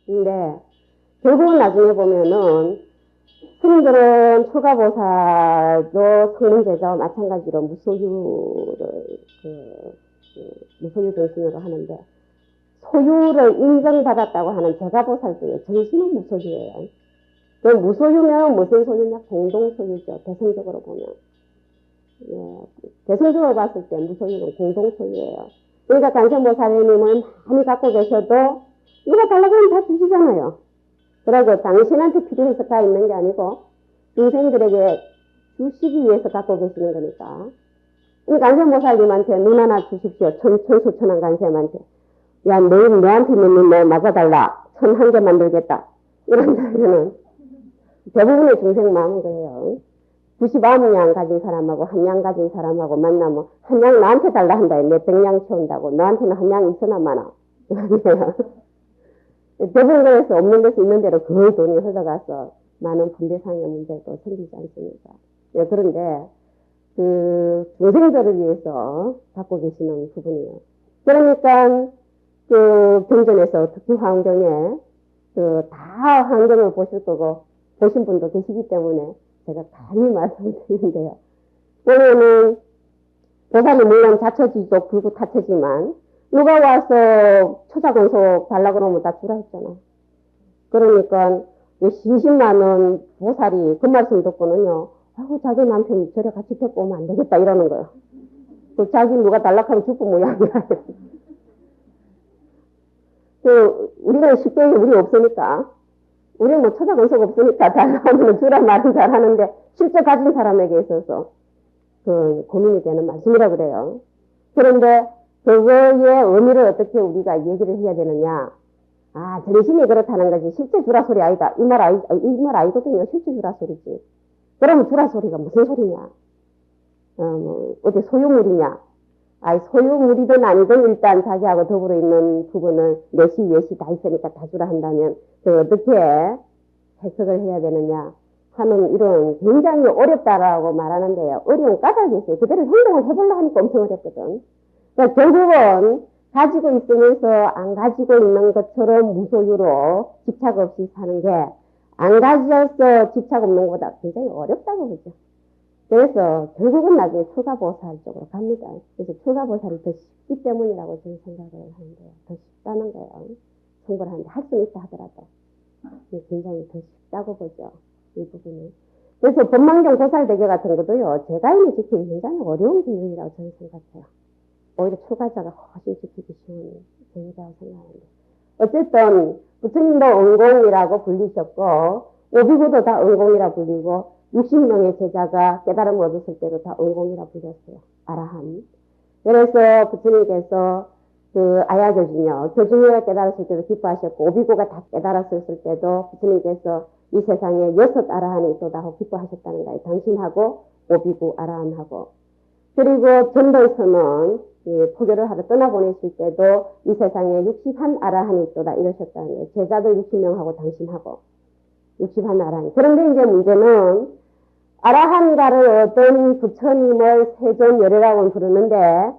근데 결국은 나중에 보면은 스님들은 초가보살도 성문제자와 마찬가지로 무소유를 무소유 정신으로 하는데 소유를 인정받았다고 하는 제가보살도요 정신은 무소유예요. 그 무소유면 무슨 소유냐? 공동소유죠. 대성적으로 보면. 예, 대성적으로 봤을 때 무소유는 공동소유예요. 그러니까 관세음보살님은 많이 갖고 계셔도 누가 달라고 하면 다 주시잖아요. 그리고 당신한테 필요해서 다 있는 게 아니고 중생들에게 주시기 위해서 갖고 계시는 거니까. 관세음보살님한테 눈 하나 주십시오. 천수천한 관세음한테. 야, 내일 너한테 있는 내 맞아달라. 천 한 개 만들겠다. 이런 자리는 대부분의 중생 마음은 그래요. 99냥 가진 사람하고 한 냥 가진 사람하고 만나면 한 냥 나한테 달라 한다. 내 100냥 채운다고. 너한테는 한 냥 있으나 마나. 대부분 그래서 없는 데서 있는 대로 그 돈이 흘러가서 많은 분배상의 문제도 생기지 않습니까? 예, 그런데 그 중생들을 위해서 갖고 계시는 부분이에요. 그러니까 그 경전에서 특히 화엄경에 그 다 환경을 보실 거고 보신 분도 계시기 때문에 제가 감히 말씀을 드리는데요. 왜냐면 보살이 물론 자처지족 불구 타처지만 누가 와서 초자건속 달라고 그러면 다 주라 했잖아. 그러니까 신신만은 보살이 그 말씀 듣고는요. 아이고 자기 남편 저래 같이 데리고 오면 안 되겠다 이러는 거예요. 그 자기 누가 달라고 하면 죽고 모양이야. 우리는 쉽게 우리 없으니까 우리는 뭐 초자건속 없으니까 달라고 주란 말은 잘하는데 실제 가진 사람에게 있어서 그 고민이 되는 말씀이라 그래요. 그런데 그거의 의미를 어떻게 우리가 얘기를 해야 되느냐. 아, 정신이 그렇다는 거지. 실제 주라 소리 아니다. 이 말 아니거든요. 실제 주라 소리지. 그러면 주라 소리가 무슨 소리냐. 어디 소유물이냐. 아이, 소유물이든 아니든 일단 자기하고 더불어 있는 부분을 내시, 외시 다 있으니까 다 주라 한다면 그 어떻게 해석을 해야 되느냐 하는 이런 굉장히 어렵다라고 말하는데요. 어려운 까닭이 있어요. 그대로 행동을 해보려고 하니까 엄청 어렵거든. 그러니까 결국은 가지고 있으면서 안 가지고 있는 것처럼 무소유로 집착 없이 사는 게 안 가져서 집착 없는 것보다 굉장히 어렵다고 그러죠. 그래서 결국은 나중에 초가보살 쪽으로 갑니다. 그래서 초가보살이 더 쉽기 때문이라고 저는 생각을 하는데요. 더 쉽다는 거예요. 공부를 하는데 할 수 있다 하더라도 굉장히 더 쉽다고 보죠. 이 부분은. 그래서 법망경 보살대계 같은 것도요. 제가 있는 지키기 굉장히 어려운 교육이라고 저는 생각해요. 오히려 초가자가 훨씬 지키기 쉬운 교육이라고 생각하는데. 어쨌든 부처님도 은공이라고 불리셨고 오비구도 다 은공이라 불리고 60명의 제자가 깨달음을 얻었을 때도 다 은공이라 불렸어요. 아라한. 그래서 부처님께서 그 아야교진요. 교진이가 깨달았을 때도 기뻐하셨고 오비구가 다 깨달았을 때도 부처님께서 이 세상에 6 아라한이 있도다 하고 기뻐하셨다는 거예요. 당신하고 오비구 아라한하고. 그리고 전도에서는 포교를 하러 떠나보내실 때도 이 세상에 61 아라한이 있도다 이러셨다는 거예요. 제자들 60명하고 당신하고 61 아라한. 그런데 이제 문제는 아라한가를 얻은 부처님을 세존열애라고 부르는데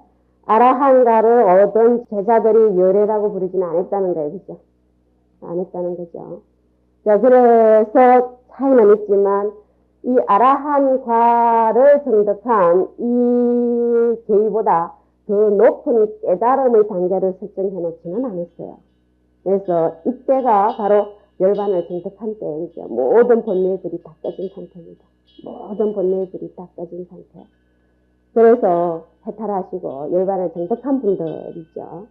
아라한가를 얻은 제자들이 열애라고 부르지는 않았다는 거예요. 그죠? 안 했다는 거죠. 자, 그래서 차이는 있지만 이 아라한과를 정득한 이 계위보다 더 높은 깨달음의 단계를 설정해 놓지는 않았어요. 그래서 이때가 바로 열반을 정득한 때이죠. 모든 번뇌의 불이 다 꺼진 상태입니다. 모든 번뇌의 불이 다 꺼진 상태. 그래서 해탈하시고 열반을 정득한 분들이죠.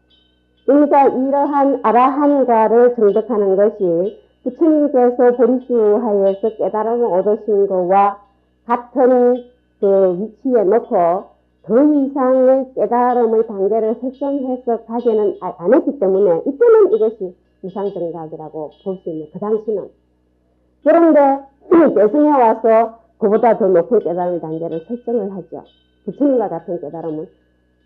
그러니까 이러한 아라한과를 정득하는 것이 부처님께서 보리수하에서 깨달음을 얻으신 것과 같은 그 위치에 놓고 더 이상의 깨달음의 단계를 설정해서 가지는 안 했기 때문에 이때는 이것이 무상정각이라고 볼 수 있는 그 당시는. 그런데 대승에 와서 그보다 더 높은 깨달음의 단계를 설정을 하죠. 부처님과 같은 깨달음은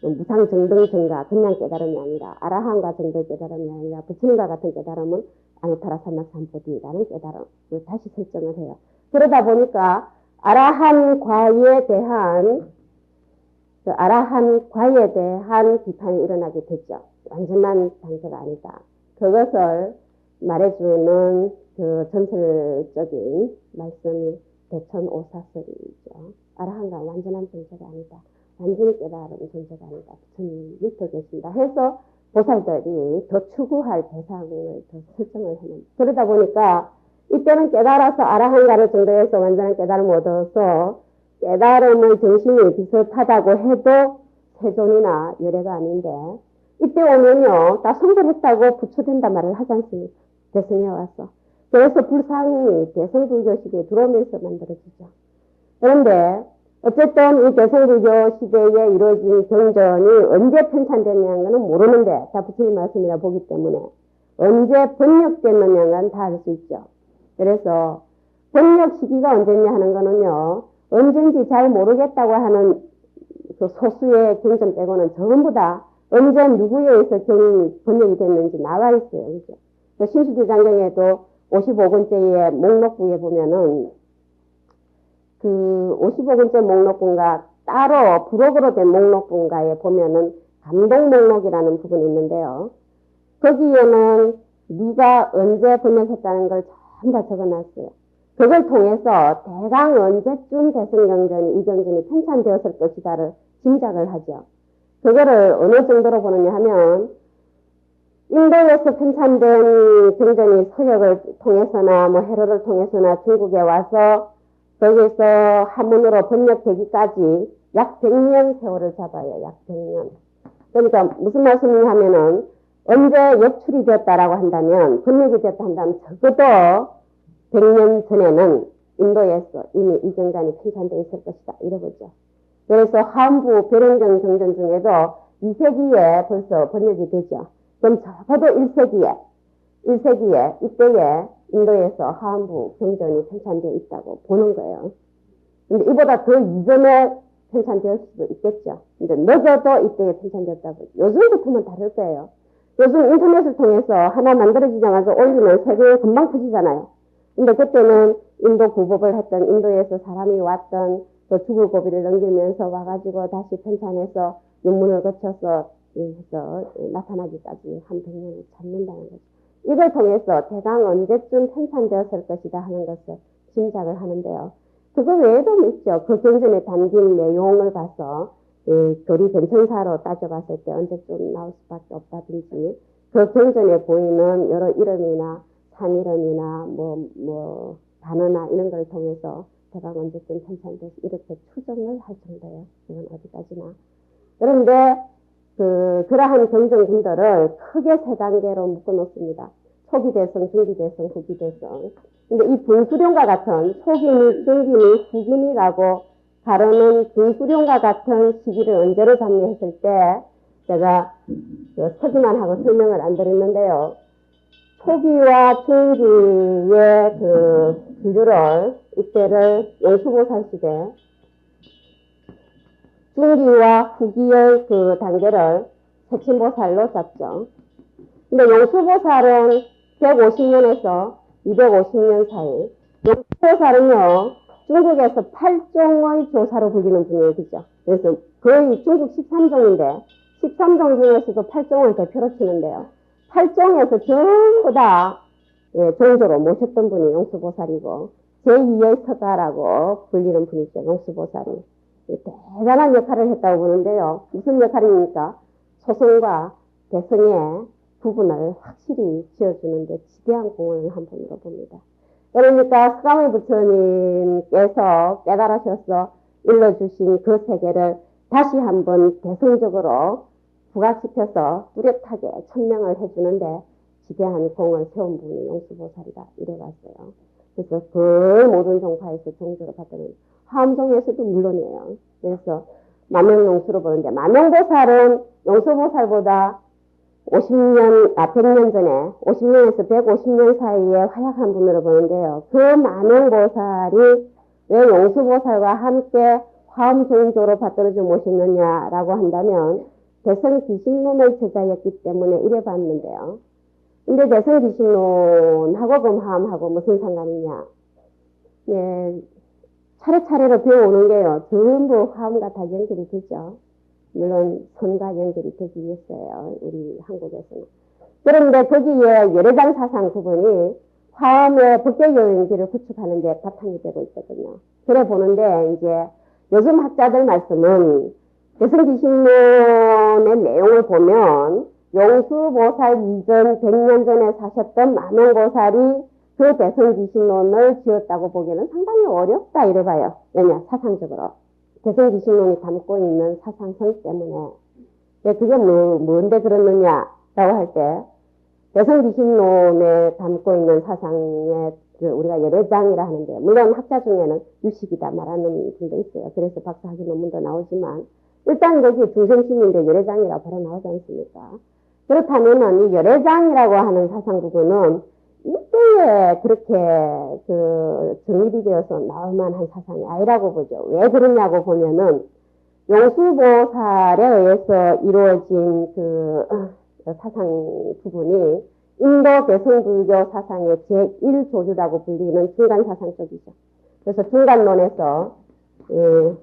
무상정등정각 그냥 깨달음이 아니라 아라한과 정등 깨달음이 아니라 부처님과 같은 깨달음은 아누타라 삼막삼보디라는 깨달음을 다시 설정을 해요. 그러다 보니까 아라한과에 대한 비판이 일어나게 됐죠. 완전한 단계가 아니다. 그것을 말해주는 그 전설적인 말씀이 대천오사설이죠. 아라한가 완전한 존재가 아니다. 완전히 깨달은 존재가 아니다. 부처님 밑에 계신다 해서 보살들이 더 추구할 대상을 더 설정을 해놓은. 그러다 보니까 이때는 깨달아서 아라한가를 정도에서 완전한 깨달음을 얻어서 깨달음의 정신이 비슷하다고 해도 세존이나 열애가 아닌데 이때 오면요 다 성불했다고 부처된다 말을 하지 않습니까? 대승에 와서. 그래서 불상이 대성불교 시대에 들어오면서 만들어지죠. 그런데 어쨌든 이 대성불교 시대에 이루어진 경전이 언제 편찬됐냐는 것은 모르는데 다 부처님 말씀이라 보기 때문에 언제 번역됐느냐는 다 알 수 있죠. 그래서 번역 시기가 언제냐 하는 거는요 언젠지 잘 모르겠다고 하는 그 소수의 경전 빼고는 전부 다 언제 누구에 의해서 번역이 됐는지 나와 있어요. 그죠? 신수대장경에도 55권째의 목록부에 보면은 그 55권째 목록부가 따로 부록으로 된 목록부가에 보면은 감동 목록이라는 부분이 있는데요. 거기에는 누가 언제 번역했다는 걸 전부 다 적어놨어요. 그걸 통해서 대강 언제쯤 대승경전이 이 경전이 편찬되었을 것이다를 짐작을 하죠. 그거를 어느 정도로 보느냐 하면 인도에서 편찬된 경전이 서역을 통해서나 뭐 해로를 통해서나 중국에 와서 거기서 한문으로 번역되기까지 약 100년 세월을 잡아요. 약 100년. 그러니까 무슨 말씀이냐 하면은 언제 역출이 됐다라고 한다면 번역이 됐다 한다면 적어도 100년 전에는 인도에서 이미 이 경전이 편찬되어 있을 것이다. 이래보죠. 그래서 하엄부 벼랭경 경전 중에도 2세기에 벌써 번역이 되죠. 그럼 적어도 1세기에 이때에 인도에서 하엄부 경전이 편찬되어 있다고 보는 거예요. 근데 이보다 더 이전에 편찬될 수도 있겠죠. 근데 늦어도 이때에 편찬됐다고. 요즘부터는 다를 거예요. 요즘 인터넷을 통해서 하나 만들어지자마자 올리면 세계에 금방 퍼지잖아요. 근데 그때는 인도 구법을 했던 인도에서 사람이 왔던 그 죽을 고비를 넘기면서 와가지고 다시 편찬해서 윤문을 거쳐서 해서 나타나기까지 한 100년을 잡는다는 거죠. 이걸 통해서 대강 언제쯤 편찬되었을 것이다 하는 것을 짐작을 하는데요. 그거 외에도 있죠. 그 경전에 담긴 내용을 봐서 교리 전천사로 따져봤을 때 언제쯤 나올 수밖에 없다든지 그 경전에 보이는 여러 이름이나 산 이름이나 뭐 단어나 이런 걸 통해서 대강 언제쯤 편찬돼서 이렇게 추정을 할 정도예요. 이건 어디까지나. 그런데 그러한 경전군들을 크게 세 단계로 묶어놓습니다. 초기대성, 중기대성, 후기대성. 근데 이 분수령과 같은 초기니, 중기니, 후기니라고 가르는 분수령과 같은 시기를 언제로 잡냐했을 때 제가 서기만 하고 설명을 안 드렸는데요. 초기와 중기의 그 분류를 이때를 용수보살 시대, 중기와 후기의 그 단계를 색신보살로 잡죠. 근데 용수보살은 150년에서 250년 사이. 용수보살은요, 중국에서 8종의 조사로 불리는 분이에요. 그죠? 그래서 거의 중국 13종인데, 13종 중에서도 8종을 대표로 치는데요. 8종에서 전부 다 종조로 모셨던 분이 용수보살이고, 제2의 서가라고 불리는 분이죠. 용수보살이. 대단한 역할을 했다고 보는데요. 무슨 역할입니까? 소승과 대승의 부분을 확실히 지어주는데 지대한 공을 한 분으로 봅니다. 그러니까 스가모니 부처님께서 깨달으셔서 일러주신 그 세계를 다시 한번 대승적으로 부각시켜서 뚜렷하게 천명을 해주는데 지대한 공을 세운 분이 용수보살이다 이래봤어요. 그래서 그 모든 종파에서 종조를 받드는 화엄종에서도 물론이에요. 그래서 만명용수로 보는데 만명보살은 용수보살보다 100년 전에 50년에서 150년 사이에 활약한 분으로 보는데요. 그 만명보살이 왜 용수보살과 함께 화엄종조로 받들어져 모셨느냐라고 한다면 대성기신론을 저자였기 때문에 이래 봤는데요. 근데 대성기신론하고 금화엄하고 무슨 상관이냐? 예, 차례차례로 배워오는 게요. 전부 화엄과 다 연결이 되죠. 물론 선과 연결이 되기 위해서요. 우리 한국에서는. 그런데 거기에 열애장 사상 부분이 화엄의 법계교인기를 구축하는 데 바탕이 되고 있거든요. 그래 보는데 이제 요즘 학자들 말씀은 대승기신론의 내용을 보면 용수보살 이전 100년 전에 사셨던 마명보살이 그 대승기신론을 지었다고 보기에는 상당히 어렵다 이래 봐요. 왜냐? 사상적으로. 대승기신론이 담고 있는 사상성 때문에. 그게 뭔데 그렇느냐라고 할 때 대승기신론에 담고 있는 사상에 우리가 열애장이라 하는데 물론 학자 중에는 유식이다 말하는 분도 있어요. 그래서 박사학위 논문도 나오지만 일단 여기 중생심인데 열애장이라고 바로 나오지 않습니까? 그렇다면은 이 열애장이라고 하는 사상 부분은 이때에 그렇게 정립이 되어서 나올 만한 사상이 아니라고 보죠. 왜 그러냐고 보면은 용수보살에 의해서 이루어진 사상 부분이 인도 대승불교 사상의 제1조류라고 불리는 중간사상 쪽이죠. 그래서 중간론에서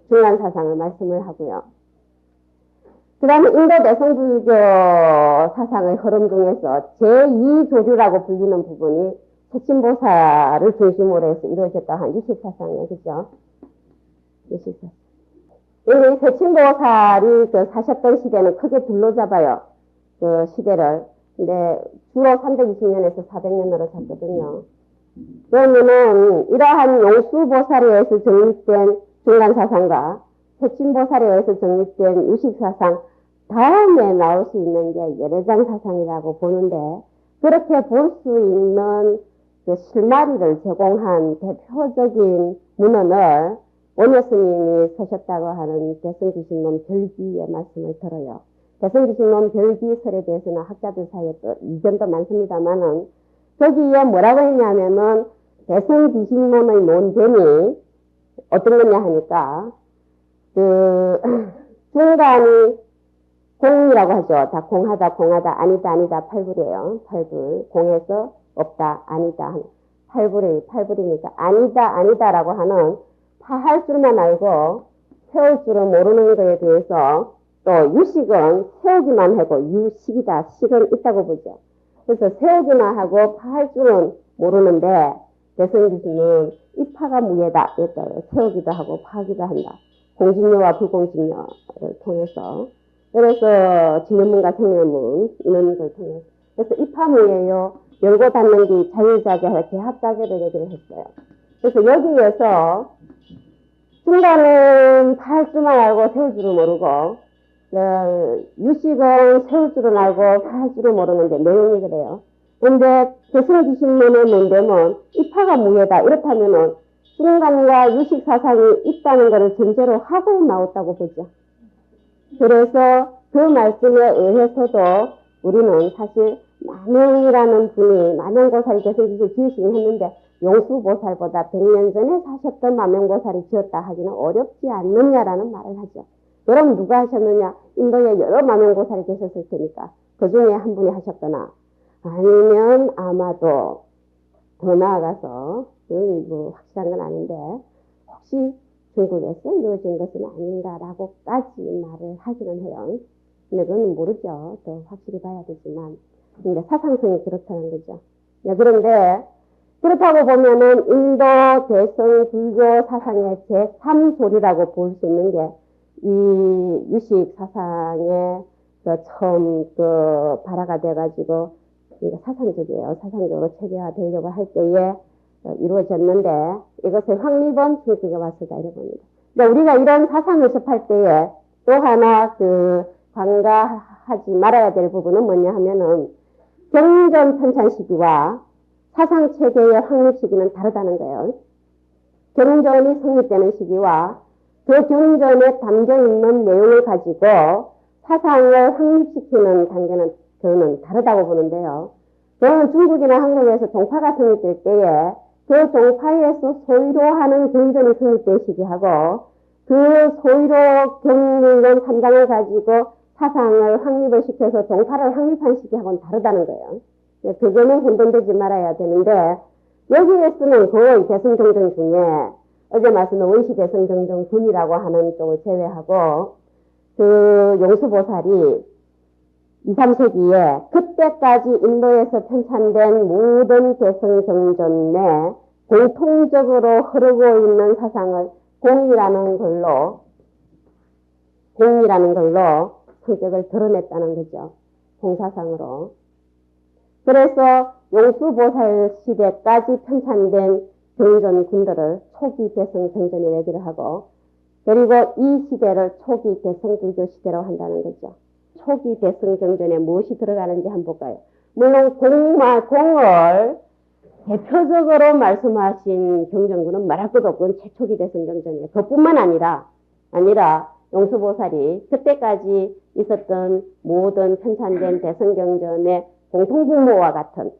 중간사상을 말씀을 하고요. 그 다음에 인도 대승불교 사상의 흐름 중에서 제2조류라고 불리는 부분이 세친보살을 중심으로 해서 이루어졌다 한 유식사상이에요. 그죠? 유식사상. 이 세친보살이 사셨던 시대는 크게 둘로 잡아요. 그 시대를. 근데 주로 320년에서 400년으로 잡거든요. 그러면은 이러한 용수보살에 의해서 정립된 중간사상과 세친보살에 의해서 정립된 유식사상 다음에 나올 수 있는 게 열애장 사상이라고 보는데 그렇게 볼 수 있는 그 실마리를 제공한 대표적인 문헌을 원효 스님이 쓰셨다고 하는 대승기신론 별기의 말씀을 들어요. 대승기신론 별기설에 대해서는 학자들 사이에 또 이견도 많습니다만은 거기에 뭐라고 했냐면은 대승기신론의 논점이 어떤 거냐 하니까 중간이 공이라고 하죠. 다 공하다 아니다 팔불이에요. 팔불 공에서 없다 아니다 8불이니까 아니다라고 하는 파할 줄만 알고 세울 줄은 모르는 거에 대해서 또 유식은 세우기만 하고 유식이다 식은 있다고 보죠. 그래서 세우기만 하고 파할 줄은 모르는데 대승기신은 이 파가 무예다 이랬어요. 세우기도 하고 파기도 한다. 공직료와 불공직료를 통해서 그래서 진연문과 생연문 이런 걸 통해서 그래서 이 파무예요. 열고 닫는 게 자유자재 개합자재를 얘기를 했어요. 그래서 여기에서 중간은 팔 줄만 알고 세울 줄을 모르고 유식은 세울 줄은 알고 팔 줄을 모르는데 내용이 그래요. 근데 대승기신론의 논점은 이 파가 무예다 이렇다면은 중간과 유식 사상이 있다는 것을 전제로 하고 나왔다고 보죠. 그래서 그 말씀에 의해서도 우리는 사실 마명이라는 분이 마명보살이 대승기신 지으시긴 했는데 용수보살보다 100년 전에 사셨던 마명보살이 지었다 하기는 어렵지 않느냐라는 말을 하죠. 그럼 누가 하셨느냐? 인도에 여러 마명보살이 계셨을 테니까 그 중에 한 분이 하셨거나 아니면 아마도 더 나아가서 뭐 확실한 건 아닌데 혹시 중국에서 이루어진 것은 아닌가라고까지 말을 하기는 해요. 근데 그건 모르죠. 더 확실히 봐야 되지만 근데 사상성이 그렇다는 거죠. 네, 그런데 그렇다고 보면은 인도 대성 불교 사상의 제3조리라고 볼 수 있는 게 이 유식 사상의 처음 발화가 돼가지고 사상적이에요. 사상적으로 체계화되려고 할 때에 이루어졌는데 이것을 황리범 중국에 왔었다 이래 봅니다. 근데 우리가 이런 사상을 접할 때에 또 하나 간과하지 말아야 될 부분은 뭐냐 하면은 경전 편찬 시기와 사상 체계의 확립 시기는 다르다는 거예요. 경전이 성립되는 시기와 그 경전에 담겨있는 내용을 가지고 사상을 확립시키는 단계는 저는 다르다고 보는데요. 저는 중국이나 한국에서 종파가 성립될 때에 그 종파에서 소위로 하는 경전이 성립된 시기하고 그 소위로 경륜론 3장을 가지고 사상을 확립을 시켜서 종파를 확립한 시기하고는 다르다는 거예요. 그거는 혼돈되지 말아야 되는데 여기에 쓰는 거의 대승정정 중에 어제 말씀한 원시 대승정정 군이라고 하는 쪽을 제외하고 그 용수보살이 2, 3세기에 그때까지 인도에서 편찬된 모든 개성경전 내 공통적으로 흐르고 있는 사상을 공이라는 걸로 성격을 드러냈다는 거죠. 공사상으로. 그래서 용수보살 시대까지 편찬된 경전군들을 초기 개성 경전이라 얘기를 하고, 그리고 이 시대를 초기 개성불교 시대라고 한다는 거죠. 초기 개성 경전에 무엇이 들어가는지 한번 볼까요? 물론 공을 대표적으로 말씀하신 경전군은 말할 것도 없고 최초기 대성 경전이에요. 그것뿐만 아니라 용수보살이 그때까지 있었던 모든 편찬된 대성 경전의 공통분모와 같은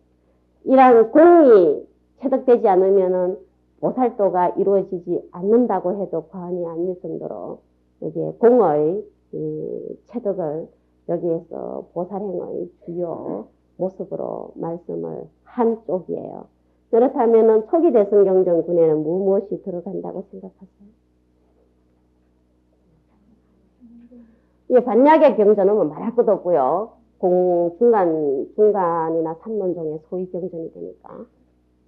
이러한 공이 체득되지 않으면은 보살도가 이루어지지 않는다고 해도 과언이 아닐 정도로 여기에 공의 체득을 여기에서 보살행의 주요 모습으로 말씀을 한 쪽이에요. 그렇다면은 초기 대승경전군에는 무엇이 들어간다고 생각하세요? 이 반야계 경전은 뭐 말할 것도 없고요. 중간이나 삼론종의 소위 경전이 되니까.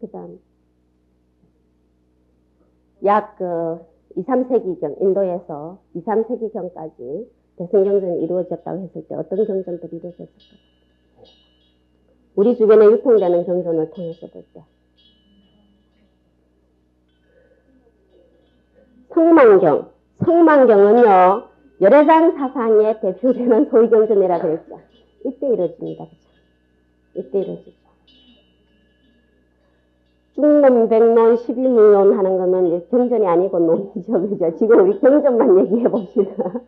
그 다음 약 2, 3세기경, 인도에서 2, 3세기경까지 대승경전이 이루어졌다고 했을 때 어떤 경전들이 이루어졌을까요? 우리 주변에 유통되는 경전을 통해서 볼 때. 성만경은요, 열애당 사상에 대표되는 소위경전이라고 그랬죠. 이때 이루어집니다. 그죠? 이때 이루어지죠. 중론, 백론, 12문론 하는 거는 경전이 아니고 논이죠. 그죠? 지금 우리 경전만 얘기해 봅시다.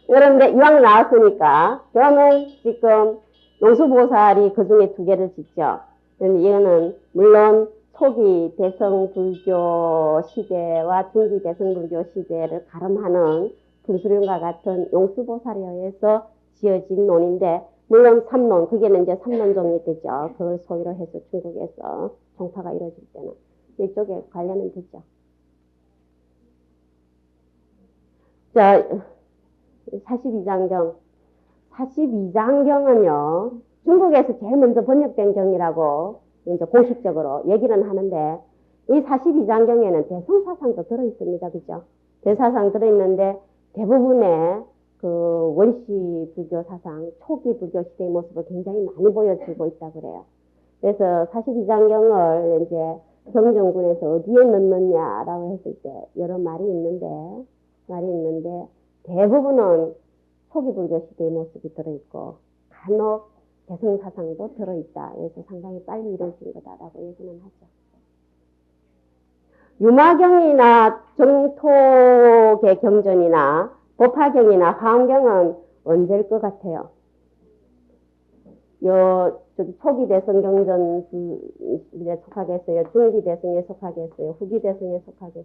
그런데 이왕 나왔으니까, 저는 지금 용수보살이 그 중에 2개를 짓죠. 그런데 이거는 물론 초기 대성불교 시대와 중기 대성불교 시대를 가름하는 불수령과 같은 용수보살에 의해서 지어진 논인데, 물론 삼론, 그게는 이제 삼론종이 되죠. 그걸 소위로 해서 중국에서 종파가 이루어질 때는. 이쪽에 관련은 되죠. 자, 42장경. 42장경은요, 중국에서 제일 먼저 번역된 경이라고 이제 공식적으로 얘기는 하는데, 이 42장경에는 대성사상도 들어있습니다. 그죠? 대사상 들어있는데, 대부분의 그 원시 불교 사상, 초기 불교 시대의 모습을 굉장히 많이 보여주고 있다고 그래요. 그래서 42장경을 이제 경전군에서 어디에 넣느냐라고 했을 때 여러 말이 있는데, 대부분은 초기 불교 시대의 모습이 들어있고, 간혹 대성사상도 들어있다. 그래서 상당히 빨리 이루어진 거다라고 얘기는 하죠. 유마경이나 정토계 경전이나 법화경이나 화엄경은 언제일 것 같아요? 초기 대성 경전에 속하겠어요? 중기 대성에 속하겠어요? 후기 대성에 속하겠어요?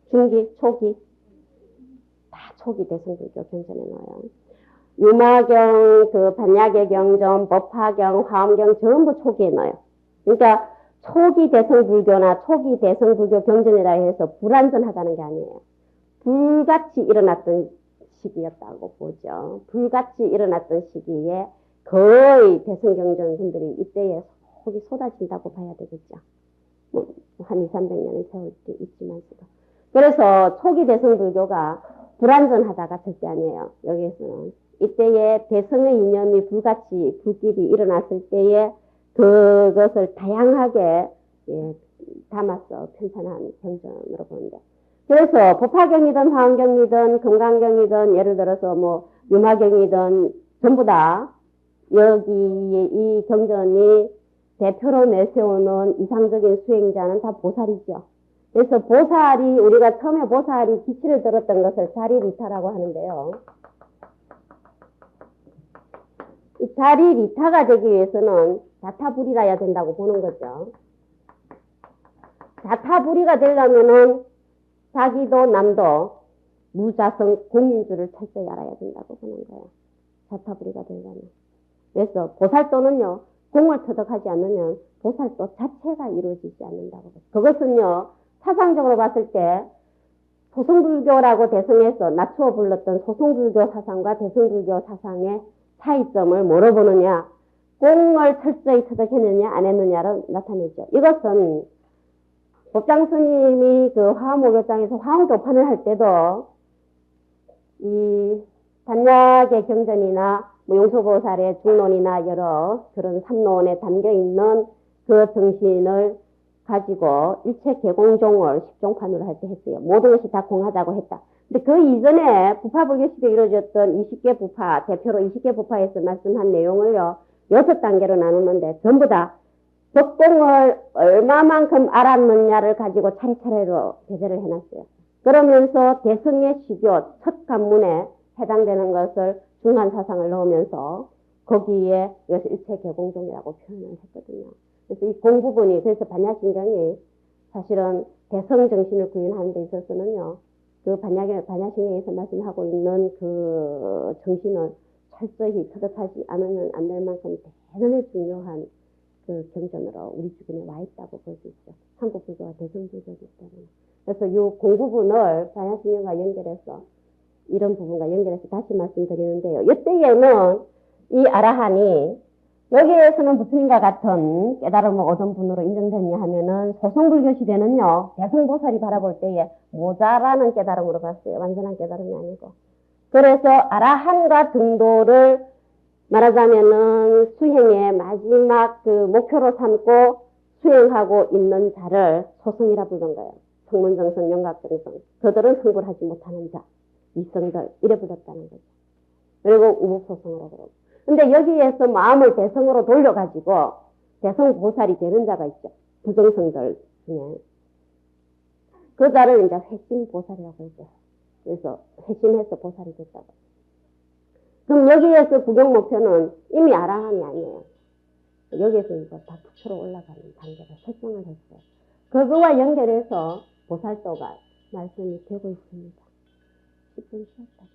중기, 초기? 다 초기 대성불교 경전에 넣어요. 유마경, 반야계 경전, 법화경, 화엄경 전부 초기에 넣어요. 그러니까 초기 대성불교나 초기 대성불교 경전이라 해서 불완전하다는 게 아니에요. 불같이 일어났던 시기였다고 보죠. 불같이 일어났던 시기에 거의 대성경전분들이 이때에 속이 쏟아진다고 봐야 되겠죠. 뭐 한 2, 300년은 세월 때 있지만서도. 그래서 초기 대성불교가 불완전하다가 절대 아니에요. 여기에서는. 이때에 대성의 이념이 불같이 불길이 일어났을 때에 그것을 다양하게 담아서 편찬한 경전으로 보는데. 그래서 법화경이든 화엄경이든 금강경이든 예를 들어서 뭐 유마경이든 전부 다 여기에 이 경전이 대표로 내세우는 이상적인 수행자는 다 보살이죠. 그래서 보살이 우리가 처음에 보살이 기치를 들었던 것을 자리리타라고 하는데요. 이 자리리타가 되기 위해서는 자타불이라야 된다고 보는 거죠. 자타불이가 되려면은 자기도 남도 무자성 공인주를 철저히 알아야 된다고 보는 거예요. 자타불이가 되려면. 그래서 보살도는요, 공을 터득하지 않으면 보살도 자체가 이루어지지 않는다고. 그것은요, 사상적으로 봤을 때 소승불교라고 대승해서 낮추어 불렀던 소승불교 사상과 대승불교 사상의 차이점을 뭐로 보느냐, 공을 철저히 터득했느냐 안 했느냐로 나타내죠. 이것은 법장 스님이 그 화엄오교장에서 화엄교판을 할 때도 이 단약의 경전이나 뭐 용서보살의 중론이나 여러 그런 삼론에 담겨 있는 그 정신을 가지고 일체 개공종을 십종판으로 할 때 했어요. 모든 것이 다 공하다고 했다. 근데 그 이전에 부파불교 시대에 이루어졌던 20개 부파, 대표로 20개 부파에서 말씀한 내용을요, 6단계로 나누는데 전부 다 법공을 얼마만큼 알았느냐를 가지고 차례차례로 배제를 해놨어요. 그러면서 대승의 시교 첫 관문에 해당되는 것을 중간사상을 넣으면서 거기에 이것을 일체 개공종이라고 표현을 했거든요. 그래서 이 공부분이, 그래서 반야신경이 사실은 대성 정신을 구현하는 데 있어서는요, 그 반야신경에서 말씀하고 있는 그 정신을 철저히 터득하지 않으면 안 될 만큼 대단히 중요한 그 경전으로 우리 주변에 와 있다고 볼 수 있죠. 한국 불교가 대성 불교이기 때문에. 그래서 이 공부분을 반야신경과 연결해서 이런 부분과 연결해서 다시 말씀드리는데요. 이때에는 이 아라한이 여기에서는 부처님과 같은 깨달음을 얻은 분으로 인정됐냐 하면은 소승불교 시대는요, 대승보살이 바라볼 때에 모자라는 깨달음으로 봤어요. 완전한 깨달음이 아니고. 그래서 아라한과 등도를 말하자면은 수행의 마지막 그 목표로 삼고 수행하고 있는 자를 소승이라 부른 거예요. 성문정성, 영각정성. 그들은 성불 하지 못하는 자, 이성들, 이래 불렀다는 거죠. 그리고 우법소승으로 그러고. 근데 여기에서 마음을 대성으로 돌려가지고 대성보살이 되는 자가 있죠. 부정성들 중에. 그 자를 이제 회심보살이라고 하죠. 그래서 회심해서 보살이 됐다고. 그럼 여기에서 구경 목표는 이미 아라한이 아니에요. 여기에서 이거 다 부처로 올라가는 단계를 설정을 했어요. 그거와 연결해서 보살도가 말씀이 되고 있습니다. 10분 쉬었다.